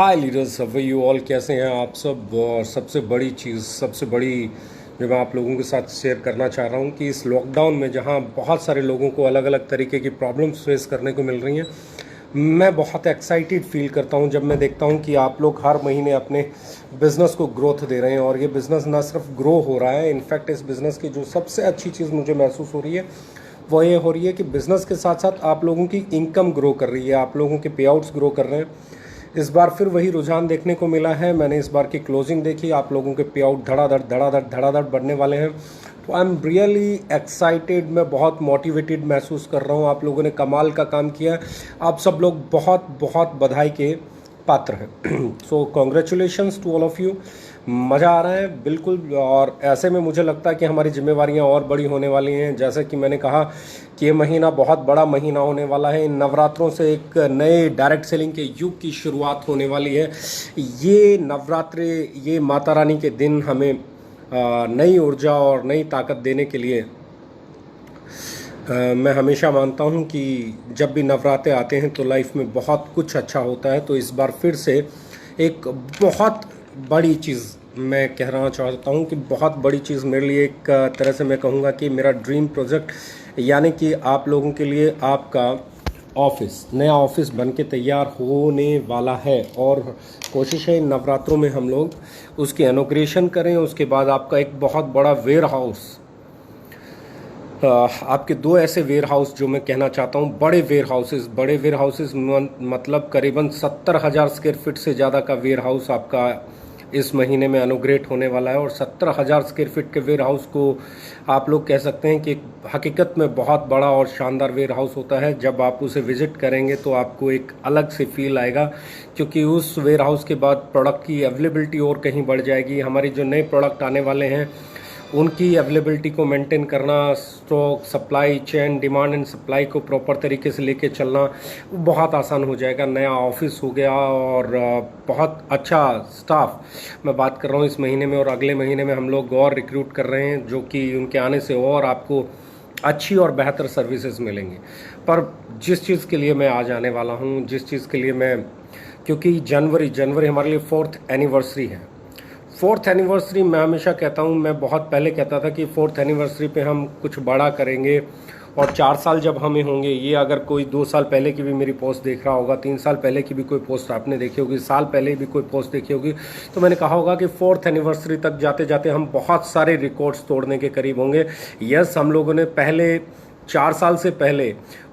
Hi leaders, away you all, कैसे हैं आप सब। और सबसे बड़ी चीज़, सबसे बड़ी जो मैं आप लोगों के साथ शेयर करना चाह रहा हूँ कि इस लॉकडाउन में जहाँ बहुत सारे लोगों को अलग अलग तरीके की प्रॉब्लम्स फेस करने को मिल रही हैं, मैं बहुत एक्साइटेड फील करता हूँ जब मैं देखता हूँ कि आप लोग हर महीने अपने बिज़नेस को ग्रोथ दे रहे हैं। और ये बिज़नेस ना सिर्फ ग्रो हो रहा है, इनफैक्ट इस बिज़नेस की जो सबसे अच्छी चीज़ मुझे महसूस हो रही है वो ये हो रही है कि बिज़नेस के साथ साथ आप लोगों की इनकम ग्रो कर रही है, आप लोगों के पे आउट्स ग्रो कर रहे हैं। इस बार फिर वही रुझान देखने को मिला है। मैंने इस बार की क्लोजिंग देखी, आप लोगों के पे आउट धड़ाधड़ बढ़ने वाले हैं। तो आई एम रियली एक्साइटेड, मैं बहुत मोटिवेटेड महसूस कर रहा हूँ। आप लोगों ने कमाल का काम किया है, आप सब लोग बहुत बहुत बधाई के पात्र हैं। So congratulations to all of you. मज़ा आ रहा है बिल्कुल। और ऐसे में मुझे लगता है कि हमारी जिम्मेवारियां और बड़ी होने वाली हैं। जैसे कि मैंने कहा कि ये महीना बहुत बड़ा महीना होने वाला है। इन नवरात्रों से एक नए डायरेक्ट सेलिंग के युग की शुरुआत होने वाली है। ये नवरात्रे, ये माता रानी के दिन हमें नई ऊर्जा और नई ताकत देने के लिए मैं हमेशा मानता हूँ कि जब भी नवरात्रे आते हैं तो लाइफ में बहुत कुछ अच्छा होता है। तो इस बार फिर से एक बहुत बड़ी चीज़ मैं कहना चाहता हूँ कि बहुत बड़ी चीज़ मेरे लिए, एक तरह से मैं कहूँगा कि मेरा ड्रीम प्रोजेक्ट, यानी कि आप लोगों के लिए आपका ऑफिस, नया ऑफिस बन के तैयार होने वाला है। और कोशिश है इन नवरात्रों में हम लोग उसकी इनॉग्रेशन करें। उसके बाद आपका एक बहुत बड़ा वेयर हाउस, आपके दो ऐसे वेयर हाउस जो मैं कहना चाहता हूँ, बड़े वेयर हाउसेस मतलब करीबन 70,000 स्क्वायर फीट से ज़्यादा का वेयर हाउस आपका इस महीने में इनॉग्रेट होने वाला है। और 70,000 स्क्वायर फीट के वेयर हाउस को आप लोग कह सकते हैं कि हकीकत में बहुत बड़ा और शानदार वेयर हाउस होता है। जब आप उसे विजिट करेंगे तो आपको एक अलग से फील आएगा, क्योंकि उस वेयर हाउस के बाद प्रोडक्ट की अवेलेबिलिटी और कहीं बढ़ जाएगी। हमारी जो नए प्रोडक्ट आने वाले हैं उनकी अवेलेबिलिटी को मेंटेन करना, stock, supply chain, demand and supply को प्रॉपर तरीके से लेके चलना बहुत आसान हो जाएगा। नया ऑफिस हो गया और बहुत अच्छा स्टाफ मैं बात कर रहा हूँ इस महीने में। और अगले महीने में हम लोग और रिक्रूट कर रहे हैं, जो कि उनके आने से और आपको अच्छी और बेहतर सर्विसेज मिलेंगी। पर जिस चीज़ के लिए मैं आज आने वाला हूँ, जिस चीज़ के लिए मैं, क्योंकि जनवरी हमारे लिए 4th एनिवर्सरी है। 4th एनिवर्सरी मैं हमेशा कहता हूँ, मैं बहुत पहले कहता था कि 4th एनिवर्सरी पे हम कुछ बड़ा करेंगे। और 4 साल जब हमें होंगे, ये अगर कोई 2 साल पहले की भी मेरी पोस्ट देख रहा होगा, 3 साल पहले की भी कोई पोस्ट आपने देखी होगी, साल पहले भी कोई पोस्ट देखी होगी, तो मैंने कहा होगा कि 4th एनिवर्सरी तक जाते जाते हम बहुत सारे रिकॉर्ड्स तोड़ने के करीब होंगे। यस, हम लोगों ने पहले 4 साल से पहले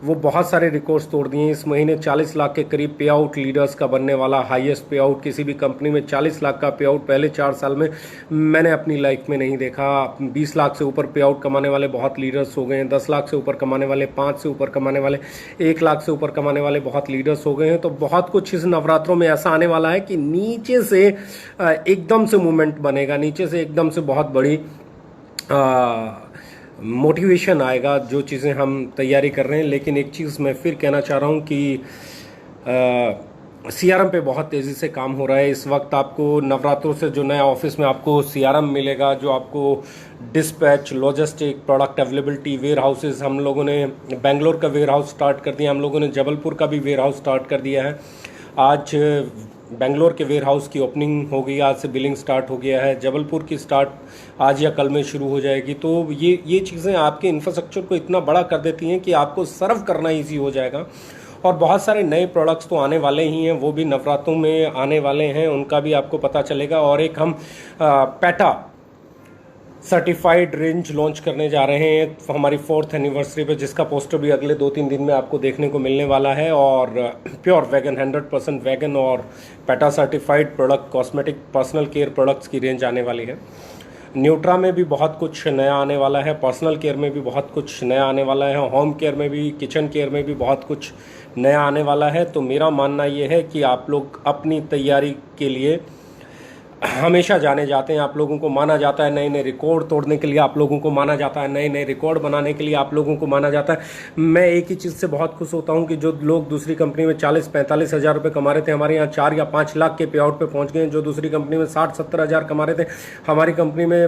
वो बहुत सारे रिकॉर्ड्स तोड़ दिए। इस महीने 40 लाख के करीब पे आउट लीडर्स का बनने वाला, हाईएस्ट पे आउट किसी भी कंपनी में 40 लाख का पे आउट पहले 4 साल में मैंने अपनी लाइफ में नहीं देखा। 20 लाख से ऊपर पे आउट कमाने वाले बहुत लीडर्स हो गए हैं, 10 लाख से ऊपर कमाने वाले, 5 से ऊपर कमाने वाले, 1 लाख से ऊपर कमाने वाले बहुत लीडर्स हो गए हैं। तो बहुत कुछ इस नवरात्रों में ऐसा आने वाला है कि नीचे से एकदम से मूवमेंट बनेगा, नीचे से एकदम से बहुत बड़ी मोटिवेशन आएगा, जो चीज़ें हम तैयारी कर रहे हैं। लेकिन एक चीज़ मैं फिर कहना चाह रहा हूँ कि सीआरएम पे बहुत तेज़ी से काम हो रहा है इस वक्त। आपको नवरात्रों से जो नया ऑफिस में आपको सीआरएम मिलेगा, जो आपको dispatch, logistic, product availability, warehouses, हम लोगों ने बेंगलोर का वेयर हाउस स्टार्ट कर दिया, हम लोगों ने जबलपुर का भी वेयर हाउस स्टार्ट कर दिया है। आज बेंगलोर के वेयर हाउस की ओपनिंग हो गई, आज से बिलिंग स्टार्ट हो गया है। जबलपुर की स्टार्ट आज या कल में शुरू हो जाएगी। तो ये चीज़ें आपके इंफ्रास्ट्रक्चर को इतना बड़ा कर देती हैं कि आपको सर्व करना ईजी हो जाएगा। और बहुत सारे नए प्रोडक्ट्स तो आने वाले ही हैं, वो भी नवरात्रों में आने वाले हैं, उनका भी आपको पता चलेगा। और एक हम पैटा सर्टिफाइड रेंज लॉन्च करने जा रहे हैं हमारी 4th एनिवर्सरी पे, जिसका पोस्टर भी अगले 2-3 दिन में आपको देखने को मिलने वाला है। और प्योर वेगन, 100% वेगन और PETA certified product, cosmetic, personal care products की रेंज आने वाली है। न्यूट्रा में भी बहुत कुछ नया आने वाला है, पर्सनल केयर में भी बहुत कुछ नया आने वाला है, होम केयर में भी, किचन केयर में भी बहुत कुछ नया आने वाला है। तो मेरा मानना ये है कि आप लोग अपनी तैयारी के लिए हमेशा जाने जाते हैं, आप लोगों को माना जाता है, नए नए रिकॉर्ड तोड़ने के लिए आप लोगों को माना जाता है, नए नए रिकॉर्ड बनाने के लिए आप लोगों को माना जाता है। मैं एक ही चीज़ से बहुत खुश होता हूं कि जो लोग दूसरी कंपनी में 40-45 हज़ार रुपये कमा रहे थे, हमारे यहाँ 4 या 5 लाख के पे आउट पे पहुंच गए। जो दूसरी कंपनी में 60-70 हज़ार कमा रहे थे, हमारी कंपनी में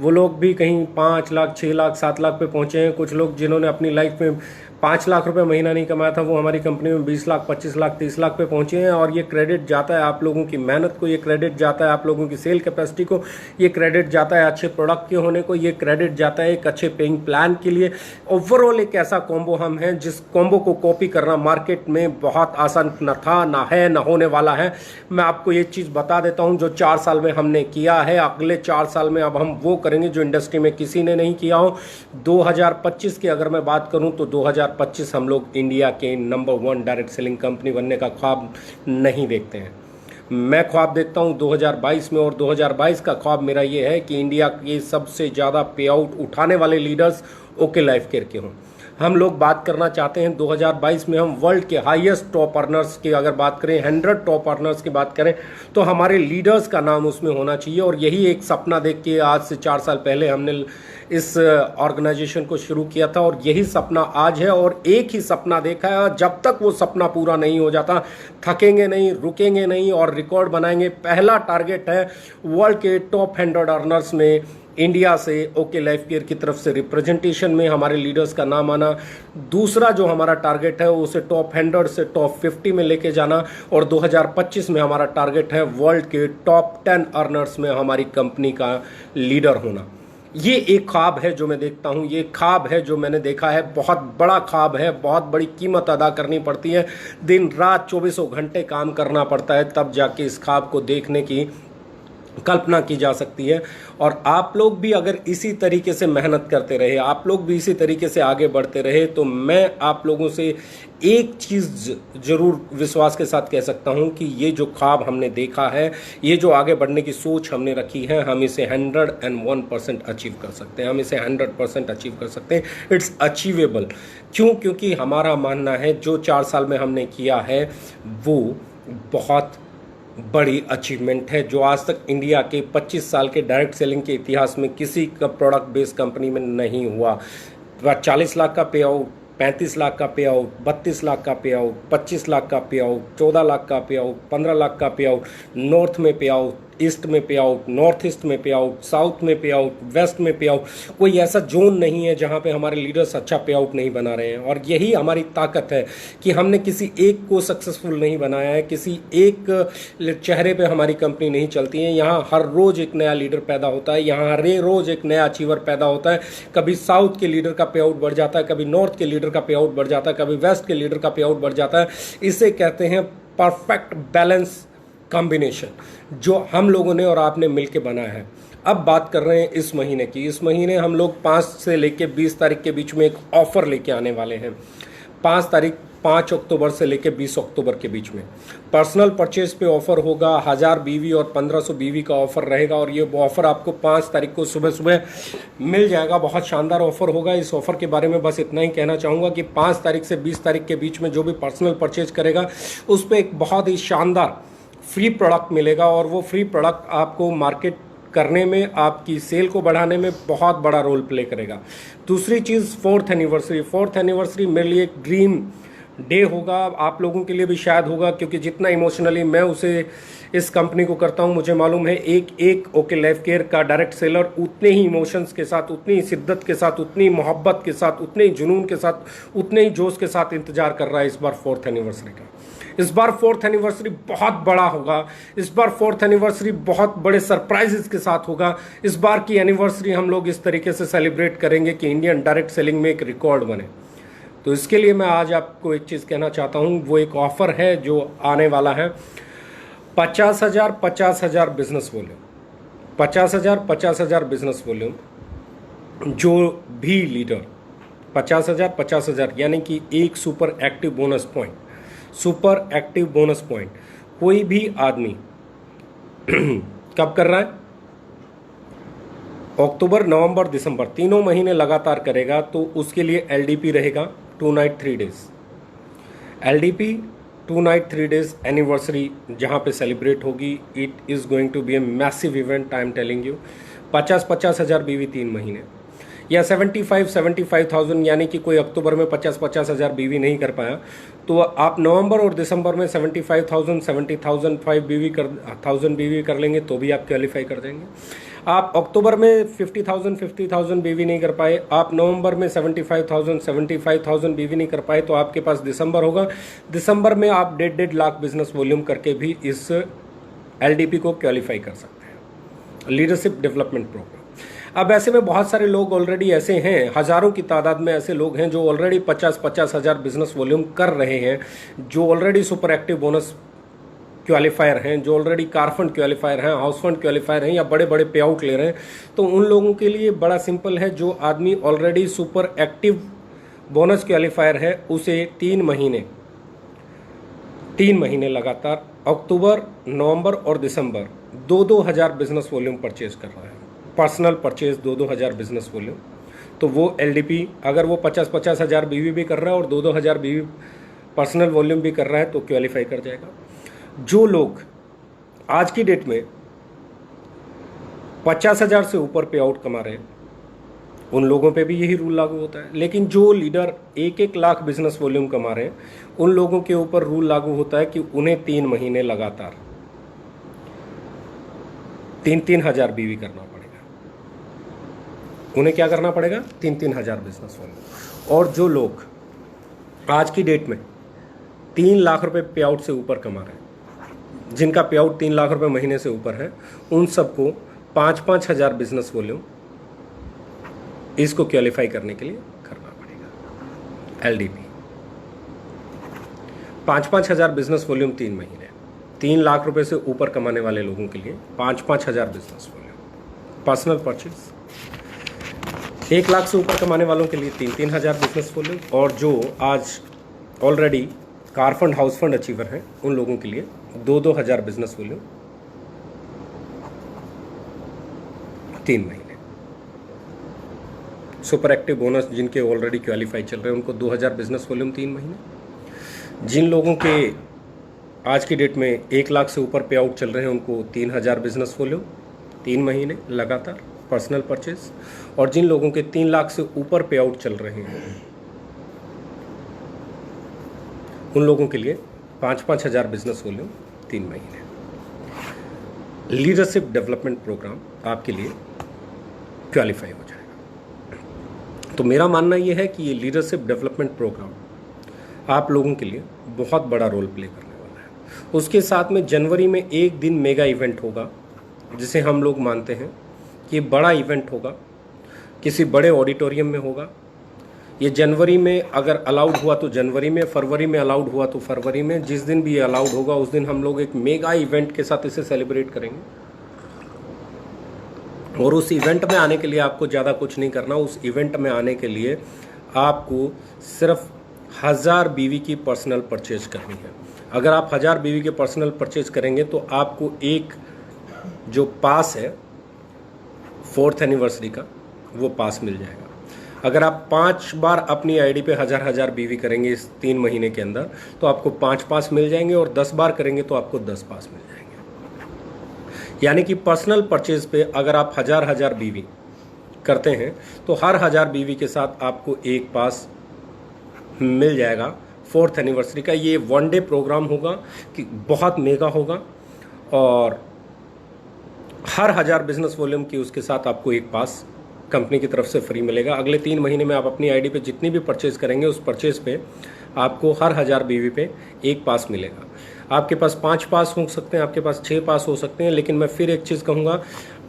वो लोग भी कहीं 5 लाख, 6 लाख, 7 लाख पे पहुंचे हैं। कुछ लोग जिन्होंने अपनी लाइफ में 5 लाख रुपए महीना नहीं कमाया था, वो हमारी कंपनी में 20 लाख, 25 लाख, 30 लाख पे पहुंचे हैं। और ये क्रेडिट जाता है आप लोगों की मेहनत को, ये क्रेडिट जाता है आप लोगों की सेल कैपेसिटी को, ये क्रेडिट जाता है अच्छे प्रोडक्ट के होने को, ये क्रेडिट जाता है एक अच्छे पेइंग प्लान के लिए। ओवरऑल एक ऐसा कॉम्बो हम हैं जिस कॉम्बो को कॉपी करना मार्केट में बहुत आसान न था, ना है, ना होने वाला है। मैं आपको ये चीज़ बता देता हूँ, जो 4 साल में हमने किया है, अगले 4 साल में अब हम वो करेंगे जो इंडस्ट्री में किसी ने नहीं किया हो। 2025 की अगर मैं बात करूं तो 2025 हम लोग इंडिया के नंबर 1 डायरेक्ट सेलिंग कंपनी बनने का ख्वाब नहीं देखते हैं। मैं ख्वाब देखता हूं 2022 में, और 2022 का ख्वाब मेरा ये है कि इंडिया के सबसे ज़्यादा पे आउट उठाने वाले लीडर्स ओके लाइफ केयर के हों। हम लोग बात करना चाहते हैं 2022 में हम वर्ल्ड के हाईएस्ट टॉप अर्नर्स की अगर बात करें, 100 टॉप अर्नर्स की बात करें, तो हमारे लीडर्स का नाम उसमें होना चाहिए। और यही एक सपना देख के आज से 4 साल पहले हमने इस ऑर्गेनाइजेशन को शुरू किया था, और यही सपना आज है। और एक ही सपना देखा है, और जब तक वो सपना पूरा नहीं हो जाता थकेंगे नहीं, रुकेंगे नहीं और रिकॉर्ड बनाएंगे। पहला टारगेट है वर्ल्ड के टॉप 100 अर्नर्स में इंडिया से ओके लाइफ केयर की तरफ से रिप्रेजेंटेशन में हमारे लीडर्स का नाम आना। दूसरा जो हमारा टारगेट है उसे टॉप 100 से टॉप 50 में लेके जाना, और 2025 में हमारा टारगेट है वर्ल्ड के टॉप 10 अर्नर्स में हमारी कंपनी का लीडर होना। ये एक ख्वाब है जो मैं देखता हूँ, ये ख्वाब है जो मैंने देखा है, बहुत बड़ा ख्वाब है, बहुत बड़ी कीमत अदा करनी पड़ती है, दिन रात 24 घंटे काम करना पड़ता है, तब जाके इस ख्वाब को देखने की कल्पना की जा सकती है। और आप लोग भी अगर इसी तरीके से मेहनत करते रहे, आप लोग भी इसी तरीके से आगे बढ़ते रहे, तो मैं आप लोगों से एक चीज़ ज़रूर विश्वास के साथ कह सकता हूं कि ये जो ख्वाब हमने देखा है, ये जो आगे बढ़ने की सोच हमने रखी है, हम इसे 101% अचीव कर सकते हैं, हम इसे 100% अचीव कर सकते हैं। It's achievable. क्यों? क्योंकि हमारा मानना है जो 4 साल में हमने किया है वो बहुत बड़ी अचीवमेंट है, जो आज तक इंडिया के 25 साल के डायरेक्ट सेलिंग के इतिहास में किसी का प्रोडक्ट बेस्ड कंपनी में नहीं हुआ। 40 लाख का पे आउट, 35 लाख का पे आउट, 32 लाख का पे आउट, 25 लाख का पे आउट, 14 लाख का पे आउट, 15 लाख का पे आउट, नॉर्थ में पे आउट, ईस्ट में पे आउट, नॉर्थ ईस्ट में पे आउट, साउथ में पे आउट, वेस्ट में पे आउट। कोई ऐसा जोन नहीं है जहां पे हमारे लीडर्स अच्छा पे आउट नहीं बना रहे हैं। और यही हमारी ताकत है कि हमने किसी एक को सक्सेसफुल नहीं बनाया है, किसी एक चेहरे पे हमारी कंपनी नहीं चलती है। यहाँ हर रोज़ एक नया लीडर पैदा होता है, यहाँ हर रोज़ एक नया अचीवर पैदा होता है। कभी साउथ के लीडर का पे आउट बढ़ जाता है, कभी नॉर्थ के लीडर का पे आउट बढ़ जाता है, कभी वेस्ट के लीडर का पे आउट बढ़ जाता है। इसे कहते हैं परफेक्ट बैलेंस कॉम्बिनेशन, जो हम लोगों ने और आपने मिलकर बनाया है। अब बात कर रहे हैं इस महीने की। इस महीने हम लोग 5 से लेकर 20 तारीख के बीच में एक ऑफर लेके आने वाले हैं। 5 अक्टूबर से लेकर 20 अक्टूबर के बीच में पर्सनल परचेज पे ऑफर होगा। 1000 बीवी और 1500 बीवी का ऑफर रहेगा, और ये ऑफर आपको 5 तारीख को सुबह सुबह मिल जाएगा। बहुत शानदार ऑफर होगा। इस ऑफर के बारे में बस इतना ही कहना चाहूँगा कि 5 तारीख से 20 तारीख के बीच में जो भी पर्सनल परचेज करेगा उस पर एक बहुत ही शानदार फ्री प्रोडक्ट मिलेगा, और वो फ्री प्रोडक्ट आपको मार्केट करने में, आपकी सेल को बढ़ाने में बहुत बड़ा रोल प्ले करेगा। दूसरी चीज़, 4th एनिवर्सरी मेरे लिए एक ड्रीम डे होगा, आप लोगों के लिए भी शायद होगा, क्योंकि जितना इमोशनली मैं उसे इस कंपनी को करता हूं, मुझे मालूम है एक ओके लाइफ केयर का डायरेक्ट सेलर उतने ही इमोशंस के साथ, उतनी ही शिद्दत के साथ, उतनी मोहब्बत के साथ, उतने ही जुनून के साथ, उतने ही जोश के साथ इंतजार कर रहा है इस बार 4th एनिवर्सरी का। इस बार 4th एनिवर्सरी बहुत बड़ा होगा। इस बार 4th एनिवर्सरी बहुत बड़े सरप्राइजेस के साथ होगा। इस बार की एनिवर्सरी हम लोग इस तरीके से सेलिब्रेट करेंगे कि इंडियन डायरेक्ट सेलिंग में एक रिकॉर्ड बने। तो इसके लिए मैं आज आपको एक चीज़ कहना चाहता हूँ, वो एक ऑफ़र है जो आने वाला है। 50,000 बिजनेस वॉल्यूम, 50,000 बिजनेस वॉल्यूम, जो भी लीडर 50,000 यानी कि एक सुपर एक्टिव बोनस पॉइंट कोई भी आदमी कब कर रहा है? अक्टूबर, नवंबर, दिसंबर, तीनों महीने लगातार करेगा, तो उसके लिए एलडीपी रहेगा 2 night 3 days. LDP 2 night 3 days anniversary जहां पे सेलिब्रेट होगी। It is going to be a massive event, I am telling you. 50,000 BV 3 महीने, या 75,000, यानी कि कोई अक्टूबर में 50,000 बीवी नहीं कर पाया, तो आप नवंबर और दिसंबर में 70,005 बीवी कर लेंगे तो भी आप क्वालिफाई कर जाएंगे। आप अक्टूबर में 50,000 बीवी नहीं कर पाए, आप नवंबर में 75,000 बीवी नहीं कर पाए, तो आपके पास दिसंबर होगा। दिसंबर में आप 1.5 लाख बिजनेस वॉल्यूम करके भी इस LDP को क्वालिफाई कर सकते हैं, लीडरशिप डेवलपमेंट प्रोग्राम। अब ऐसे में बहुत सारे लोग ऑलरेडी ऐसे हैं, हजारों की तादाद में ऐसे लोग हैं जो ऑलरेडी 50 हज़ार बिजनेस वॉल्यूम कर रहे हैं, जो already super active bonus qualifier हैं, जो ऑलरेडी कार फंड क्वालिफायर हैं, हाउस फंड क्वालिफायर हैं, या बड़े बड़े पे आउट ले रहे हैं। तो उन लोगों के लिए बड़ा सिंपल है, जो आदमी already super active bonus qualifier है उसे 3 महीने लगातार अक्टूबर, नवंबर और दिसंबर 2-2 हज़ार बिजनेस वॉल्यूम परचेज कर रहा है, पर्सनल परचेज 2-2 हज़ार बिजनेस वॉल्यूम, तो वो LDP अगर वो 50 हज़ार बीवी भी कर रहा है और 2-2 हज़ार बीवी पर्सनल वॉल्यूम भी कर रहा है तो क्वालिफाई कर जाएगा। जो लोग आज की डेट में 50,000 से ऊपर पे आउट कमा रहे हैं उन लोगों पे भी यही रूल लागू होता है, लेकिन जो लीडर 1-1 लाख बिजनेस वॉल्यूम कमा रहे हैं उन लोगों के ऊपर रूल लागू होता है कि उन्हें 3 महीने लगातार 3-3 हज़ार बीवी करना पड़ेगा। उन्हें क्या करना पड़ेगा? 3-3 हज़ार बिजनेस वॉल्यूम। और जो लोग आज की डेट में 3 लाख रुपए पे आउट से ऊपर कमा रहे हैं, जिनका पे आउट 3 लाख रुपए महीने से ऊपर है, उन सबको 5-5 हज़ार बिजनेस वॉल्यूम इसको क्वालिफाई करने के लिए करना पड़ेगा। LDP 5-5 हज़ार बिजनेस वॉल्यूम 3 महीने, 3 लाख रुपए से ऊपर कमाने वाले लोगों के लिए 5-5 हज़ार business volume personal purchase, 1 lakh से ऊपर कमाने वालों के लिए 3-3 हज़ार बिजनेस वॉल्यूम, और जो आज already car fund house fund achiever हैं उन लोगों के लिए 2-2 हज़ार बिजनेस वॉल्यूम 3 महीने। सुपर एक्टिव बोनस जिनके ऑलरेडी क्वालिफाई चल रहे हैं उनको 2,000 बिजनेस वॉल्यूम 3 महीने। जिन लोगों के आज की डेट में 1 लाख से ऊपर पे आउट चल रहे हैं उनको 3,000 बिजनेस वॉल्यूम 3 महीने लगातार पर्सनल परचेज, और जिन लोगों के 3 लाख से ऊपर पे आउट चल रहे हैं उन लोगों के लिए 5-5 हज़ार बिजनेस वॉल्यूम 3 महीने। लीडरशिप डेवलपमेंट प्रोग्राम आपके लिए क्वालिफाई हो जाएगा। तो मेरा मानना यह है कि ये लीडरशिप डेवलपमेंट प्रोग्राम आप लोगों के लिए बहुत बड़ा रोल प्ले करने वाला है। उसके साथ में जनवरी में एक दिन मेगा इवेंट होगा, जिसे हम लोग मानते हैं कि बड़ा इवेंट होगा, किसी बड़े ऑडिटोरियम में होगा। ये जनवरी में अगर अलाउड हुआ तो जनवरी में, फरवरी में अलाउड हुआ तो फरवरी में, जिस दिन भी ये अलाउड होगा उस दिन हम लोग एक मेगा इवेंट के साथ इसे सेलिब्रेट करेंगे। और उस इवेंट में आने के लिए आपको ज़्यादा कुछ नहीं करना। उस इवेंट में आने के लिए आपको सिर्फ 1000 बीवी की पर्सनल परचेज करनी है। अगर आप 1000 बीवी के पर्सनल परचेज करेंगे तो आपको एक जो पास है 4th एनिवर्सरी का, वो पास मिल जाएगा। अगर आप 5 बार अपनी आईडी पे 1000 बीवी करेंगे इस 3 महीने के अंदर तो आपको 5 पास मिल जाएंगे, और 10 बार करेंगे तो आपको 10 पास मिल जाएंगे। यानी कि पर्सनल परचेज पे अगर आप 1000 बीवी करते हैं तो हर 1000 बीवी के साथ आपको एक पास मिल जाएगा 4th एनिवर्सरी का। ये 1 डे प्रोग्राम होगा कि बहुत मेगा होगा, और हर 1000 बिजनेस वॉल्यूम की उसके साथ आपको एक पास कंपनी की तरफ से फ्री मिलेगा। अगले 3 महीने में आप अपनी आईडी पे जितनी भी परचेज करेंगे उस परचेज पे आपको हर 1000 बीवी पे एक पास मिलेगा। आपके पास 5 पास हो सकते हैं, आपके पास 6 पास हो सकते हैं, लेकिन मैं फिर एक चीज़ कहूँगा,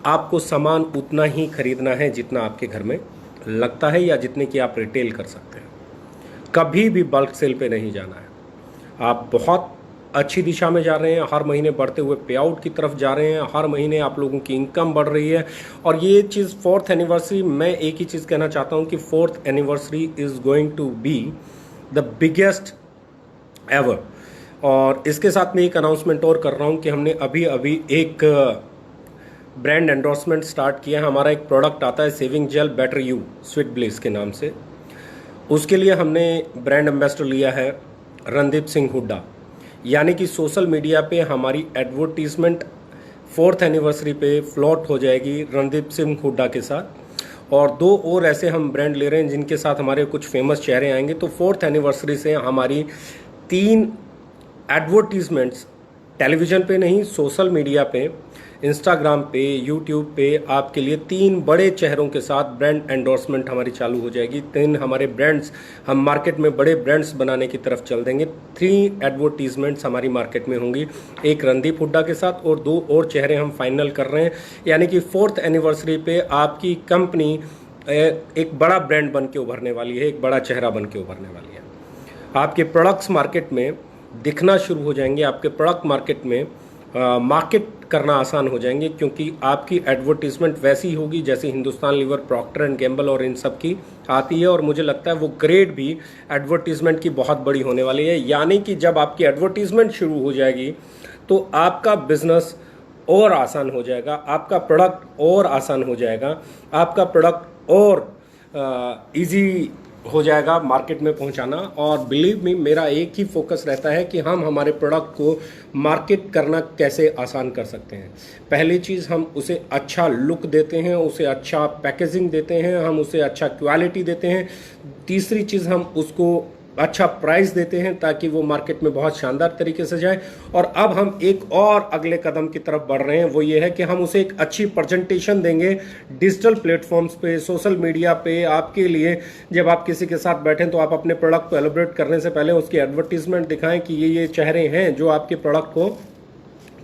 आपको सामान उतना ही खरीदना है जितना आपके घर में लगता है या जितने की आप रिटेल कर सकते हैं। कभी भी बल्क सेल पे नहीं जाना है। आप बहुत अच्छी दिशा में जा रहे हैं, हर महीने बढ़ते हुए पे आउट की तरफ जा रहे हैं, हर महीने आप लोगों की इनकम बढ़ रही है। और ये चीज़ 4th एनिवर्सरी, मैं एक ही चीज़ कहना चाहता हूँ कि 4th anniversary is going to be the biggest ever. और इसके साथ में एक अनाउंसमेंट और कर रहा हूँ कि हमने अभी एक ब्रांड एंडोर्समेंट स्टार्ट किया है। हमारा एक प्रोडक्ट आता है shaving gel better you sweet bliss के नाम से। उसके लिए हमने ब्रांड एम्बेसडर लिया है रणदीप सिंह हुड्डा। यानी कि सोशल मीडिया पे हमारी एडवर्टीजमेंट 4th एनिवर्सरी पे फ्लॉट हो जाएगी रणदीप सिंह हुड्डा के साथ। और 2 और ऐसे हम ब्रांड ले रहे हैं जिनके साथ हमारे कुछ फेमस चेहरे आएंगे। तो 4th एनिवर्सरी से हमारी 3 एडवर्टीजमेंट्स टेलीविज़न पे नहीं, सोशल मीडिया पे, इंस्टाग्राम पे, यूट्यूब पे आपके लिए 3 बड़े चेहरों के साथ ब्रांड एंडोर्समेंट हमारी चालू हो जाएगी। 3 हमारे ब्रांड्स, हम मार्केट में बड़े ब्रांड्स बनाने की तरफ चल देंगे। 3 एडवर्टीजमेंट्स हमारी मार्केट में होंगी, एक रणदीप हुड्डा के साथ और 2 और चेहरे हम फाइनल कर रहे हैं। यानी कि 4th एनिवर्सरी पे आपकी कंपनी एक बड़ा ब्रांड बन के उभरने वाली है, एक बड़ा चेहरा बन के उभरने वाली है। आपके प्रोडक्ट्स मार्केट में दिखना शुरू हो जाएंगे, आपके प्रोडक्ट मार्केट में मार्केट करना आसान हो जाएंगे, क्योंकि आपकी एडवर्टीजमेंट वैसी होगी जैसे Hindustan Lever, Procter and Gamble और इन सब की आती है। और मुझे लगता है वो ग्रेड भी एडवर्टीजमेंट की बहुत बड़ी होने वाली है। यानी कि जब आपकी एडवर्टीजमेंट शुरू हो जाएगी तो आपका बिजनेस और आसान हो जाएगा, आपका प्रोडक्ट और आसान हो जाएगा, आपका प्रोडक्ट और इजी हो जाएगा मार्केट में पहुंचाना। और बिलीव मी, मेरा एक ही फोकस रहता है कि हम हमारे प्रोडक्ट को मार्केट करना कैसे आसान कर सकते हैं। पहली चीज़, हम उसे अच्छा लुक देते हैं, उसे अच्छा पैकेजिंग देते हैं, हम उसे अच्छा क्वालिटी देते हैं। तीसरी चीज़, हम उसको अच्छा प्राइस देते हैं ताकि वो मार्केट में बहुत शानदार तरीके से जाए। और अब हम एक और अगले कदम की तरफ बढ़ रहे हैं, वो ये है कि हम उसे एक अच्छी प्रेजेंटेशन देंगे डिजिटल प्लेटफॉर्म्स पे, सोशल मीडिया पे। आपके लिए जब आप किसी के साथ बैठें तो आप अपने प्रोडक्ट को एलिब्रेट करने से पहले उसकी एडवर्टीजमेंट दिखाएं कि ये चेहरे हैं जो आपके प्रोडक्ट को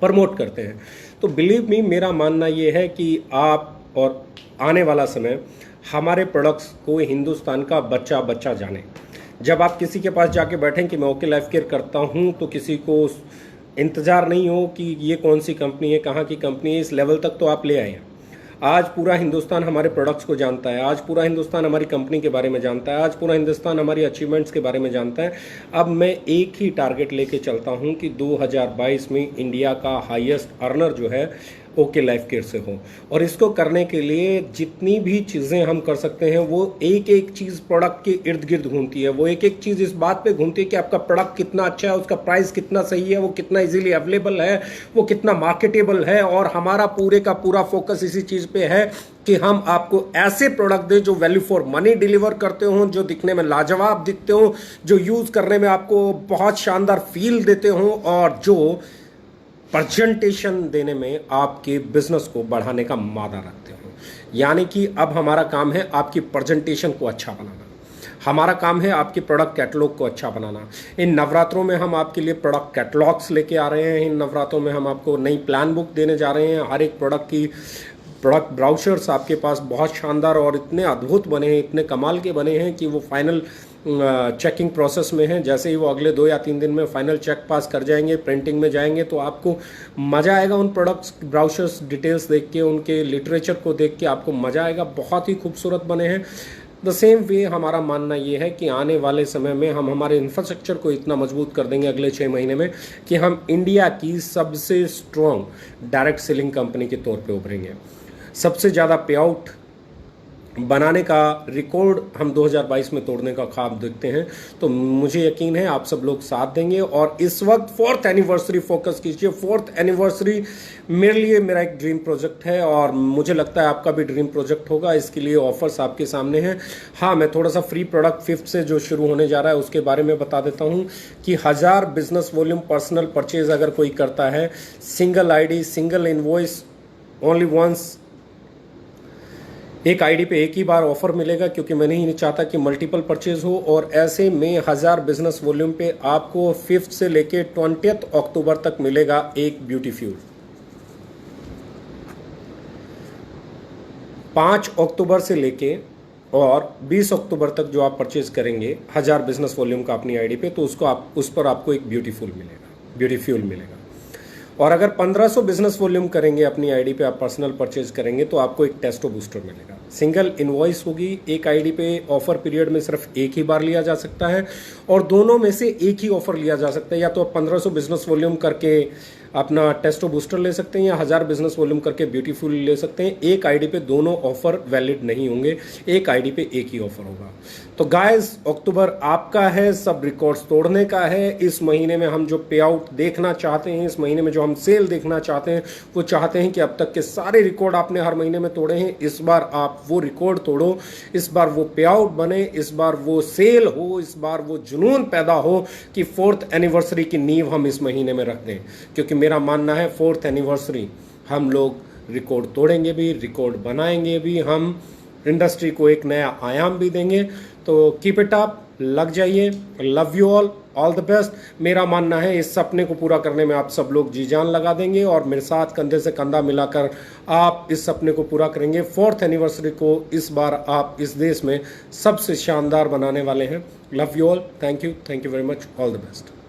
प्रमोट करते हैं। तो बिलीव मी, मेरा मानना ये है कि आप और आने वाला समय हमारे प्रोडक्ट्स को हिंदुस्तान का बच्चा बच्चा जाने। जब आप किसी के पास जाके बैठें कि मैं ओके लाइफ केयर करता हूं, तो किसी को इंतज़ार नहीं हो कि ये कौन सी कंपनी है, कहाँ की कंपनी है। इस लेवल तक तो आप ले आए हैं। आज पूरा हिंदुस्तान हमारे प्रोडक्ट्स को जानता है, आज पूरा हिंदुस्तान हमारी कंपनी के बारे में जानता है, आज पूरा हिंदुस्तान हमारी अचीवमेंट्स के बारे में जानता है। अब मैं एक ही टारगेट लेके चलता हूं कि 2022 में इंडिया का हाईएस्ट अर्नर जो है ओके लाइफ केयर से हो। और इसको करने के लिए जितनी भी चीज़ें हम कर सकते हैं, वो एक एक चीज़ प्रोडक्ट के इर्द गिर्द घूमती है। वो एक एक चीज़ इस बात पे घूमती है कि आपका प्रोडक्ट कितना अच्छा है, उसका प्राइस कितना सही है, वो कितना इजीली अवेलेबल है, वो कितना मार्केटेबल है। और हमारा पूरे का पूरा फोकस इसी चीज़ पे है कि हम आपको ऐसे प्रोडक्ट दें जो वैल्यू फॉर मनी डिलीवर करते हों, जो दिखने में लाजवाब दिखते हों, जो यूज़ करने में आपको बहुत शानदार फील देते हों, और जो प्रेजेंटेशन देने में आपके बिजनेस को बढ़ाने का मादा रखते हो। यानी कि अब हमारा काम है आपकी प्रेजेंटेशन को अच्छा बनाना, हमारा काम है आपके प्रोडक्ट कैटलॉग को अच्छा बनाना। इन नवरात्रों में हम आपके लिए प्रोडक्ट कैटलॉग्स लेके आ रहे हैं। इन नवरात्रों में हम आपको नई प्लान बुक देने जा रहे हैं। हर एक प्रोडक्ट की प्रोडक्ट ब्राउचर्स आपके पास बहुत शानदार और इतने अद्भुत बने हैं, इतने कमाल के बने हैं कि वो फाइनल चेकिंग प्रोसेस में है। जैसे ही वो अगले 2 या 3 दिन में फाइनल चेक पास कर जाएंगे, प्रिंटिंग में जाएंगे, तो आपको मज़ा आएगा उन प्रोडक्ट्स ब्राउचर्स डिटेल्स देख के, उनके लिटरेचर को देख के आपको मज़ा आएगा। बहुत ही खूबसूरत बने हैं। द सेम वे हमारा मानना ये है कि आने वाले समय में हम हमारे इंफ्रास्ट्रक्चर को इतना मजबूत कर देंगे अगले 6 महीने में कि हम इंडिया की सबसे स्ट्रॉन्ग डायरेक्ट सेलिंग कंपनी के तौर पे उभरेंगे। सबसे ज़्यादा पे आउट बनाने का रिकॉर्ड हम 2022 में तोड़ने का ख्वाब देखते हैं। तो मुझे यकीन है आप सब लोग साथ देंगे। और इस वक्त 4th एनिवर्सरी फोकस कीजिए। 4th एनिवर्सरी मेरे लिए मेरा एक ड्रीम प्रोजेक्ट है, और मुझे लगता है आपका भी ड्रीम प्रोजेक्ट होगा। इसके लिए ऑफर्स आपके सामने हैं। हाँ, मैं थोड़ा सा फ्री प्रोडक्ट 5th से जो शुरू होने जा रहा है उसके बारे में बता देता हूँ कि 1000 बिजनेस वॉल्यूम पर्सनल परचेज अगर कोई करता है, single ID, single invoice, only once, एक आईडी पे एक ही बार ऑफर मिलेगा, क्योंकि मैं नहीं चाहता कि मल्टीपल परचेज हो। और ऐसे में 1000 बिजनेस वॉल्यूम पे आपको 5th से लेके 20th अक्टूबर तक मिलेगा एक ब्यूटी फ्यूल। 5 अक्टूबर से लेके और 20 अक्टूबर तक जो आप परचेज करेंगे 1000 बिजनेस वॉल्यूम का अपनी आईडी पे, तो उस पर आपको एक ब्यूटी फ्यूल मिलेगा। और अगर 1500 बिजनेस वॉल्यूम करेंगे अपनी आईडी पे, आप पर्सनल परचेज करेंगे, तो आपको एक टेस्टो बूस्टर मिलेगा। सिंगल इनवॉइस होगी। एक आईडी पे ऑफर पीरियड में सिर्फ एक ही बार लिया जा सकता है, और दोनों में से एक ही ऑफर लिया जा सकता है। या तो आप 1500 बिजनेस वॉल्यूम करके अपना टेस्टो बूस्टर ले सकते हैं, या 1000 बिजनेस वॉल्यूम करके ब्यूटीफुल ले सकते हैं। एक आईडी पे दोनों ऑफर वैलिड नहीं होंगे, एक आईडी पे एक ही ऑफर होगा। तो गाइस, अक्टूबर आपका है, सब रिकॉर्ड्स तोड़ने का है। इस महीने में हम जो पे आउट देखना चाहते हैं, इस महीने में जो हम सेल देखना चाहते हैं, वो चाहते हैं कि अब तक के सारे रिकॉर्ड आपने हर महीने में तोड़े हैं, इस बार आप वो रिकॉर्ड तोड़ो। इस बार वो पे आउट बने, इस बार वो सेल हो, इस बार वो जुनून पैदा हो कि 4th एनिवर्सरी की नींव हम इस महीने में रख दें। क्योंकि मेरा मानना है 4th एनिवर्सरी हम लोग रिकॉर्ड तोड़ेंगे भी, रिकॉर्ड बनाएंगे भी, हम इंडस्ट्री को एक नया आयाम भी देंगे। तो कीप इट अप, लग जाइए। Love you all the best. मेरा मानना है इस सपने को पूरा करने में आप सब लोग जी जान लगा देंगे और मेरे साथ कंधे से कंधा मिलाकर आप इस सपने को पूरा करेंगे। 4th एनिवर्सरी को इस बार आप इस देश में सबसे शानदार बनाने वाले हैं। Love you all, thank you very much, all the best.